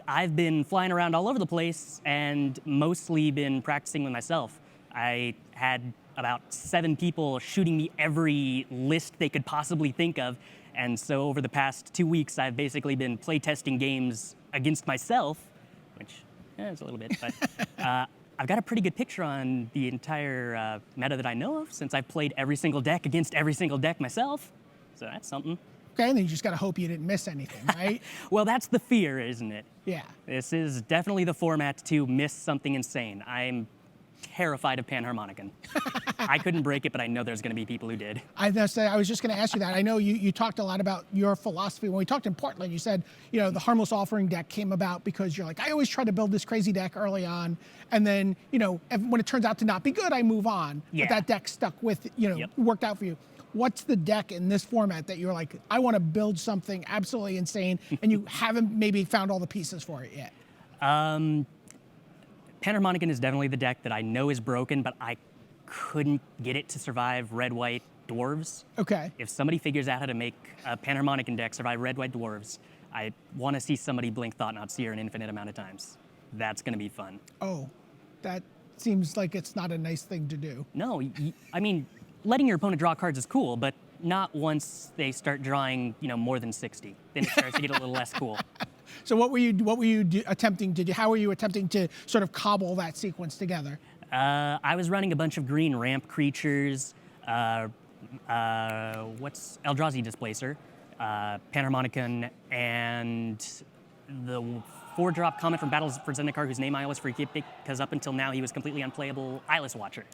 I've been flying around all over the place and mostly been practicing with myself. I had about 7 people shooting me every list they could possibly think of. And so over the past 2 weeks, I've basically been playtesting games against myself, which is a little bit, but I've got a pretty good picture on the entire meta that I know of since I've played every single deck against every single deck myself. So that's something. Okay, and then you just got to hope you didn't miss anything, right? Well, that's the fear, isn't it? Yeah. This is definitely the format to miss something insane. I'm terrified of Panharmonicon. I couldn't break it, but I know there's going to be people who did. I was just going to ask you that. I know you talked a lot about your philosophy. When we talked in Portland, you said, the Harmless Offering deck came about because you're like, I always try to build this crazy deck early on, and then, when it turns out to not be good, I move on. Yeah. But that deck stuck with, Yep. worked out for you. What's the deck in this format that you're like, I want to build something absolutely insane, and you haven't maybe found all the pieces for it yet? Panharmonicon is definitely the deck that I know is broken, but I couldn't get it to survive red-white dwarves. Okay. If somebody figures out how to make a Panharmonicon deck survive red-white dwarves, I want to see somebody blink Thought-Knot Seer an infinite amount of times. That's going to be fun. Oh, that seems like it's not a nice thing to do. No, I mean, letting your opponent draw cards is cool, but Not once they start drawing, more than 60. Then it starts to get a little less cool. So how were you attempting to sort of cobble that sequence together? I was running a bunch of green ramp creatures. What's Eldrazi Displacer, Panharmonicon, and the 4-drop comment from Battles for Zendikar, whose name I always forget because up until now he was completely unplayable, Eyeless Watcher.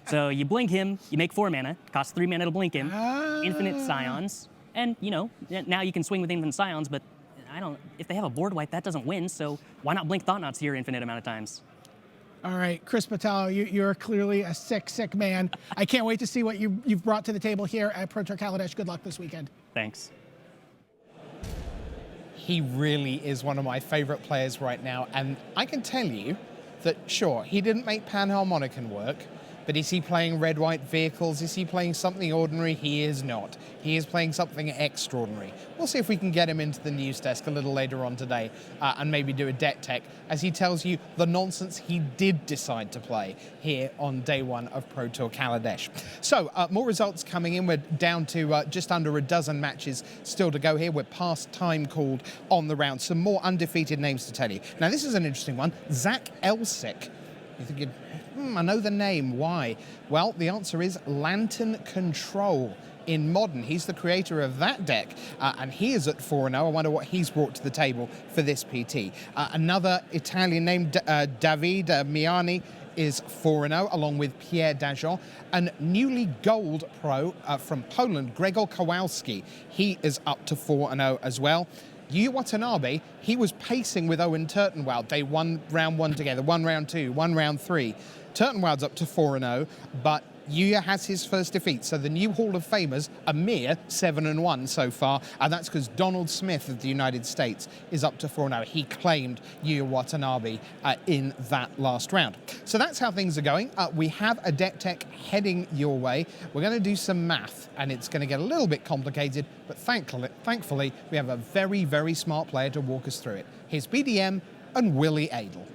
So you blink him, you make 4 mana, costs 3 mana to blink him, infinite Scions, and now you can swing with infinite Scions, but if they have a board wipe, that doesn't win, so why not blink Thought-Knots here infinite amount of times? All right, Chris Patalo, you're clearly a sick man. I can't wait to see what you've brought to the table here at Pro Tour Kaladesh. Good luck this weekend. Thanks. He really is one of my favorite players right now, and I can tell you that, sure, he didn't make Panharmonicon work, but is he playing red-white vehicles? Is he playing something ordinary? He is not. He is playing something extraordinary. We'll see if we can get him into the news desk a little later on today and maybe do a deck tech as he tells you the nonsense he did decide to play here on day 1 of Pro Tour Kaladesh. So, more results coming in. We're down to just under a dozen matches still to go here. We're past time called on the round. Some more undefeated names to tell you. Now, this is an interesting one. Zach Elsick. You're thinking, I know the name, why? Well, the answer is Lantern Control in Modern. He's the creator of that deck, and he is at 4-0. I wonder what he's brought to the table for this PT. Another Italian named David Miani is 4-0, along with Pierre Dajon. And newly gold pro from Poland, Gregor Kowalski, he is up to 4-0 as well. Yu Watanabe, he was pacing with Owen Turtenwald. They won round 1 together, won round 2, won round 3. Turtenwald's up to 4-0, but Yuya has his first defeat. So the new Hall of Famers, a mere 7-1 so far, and that's because Donald Smith of the United States is up to 4-0. He claimed Yuya Watanabe in that last round. So that's how things are going. We have a deck tech heading your way. We're going to do some math, and it's going to get a little bit complicated, but thankfully we have a very, very smart player to walk us through it. Here's BDM and Willie Adel.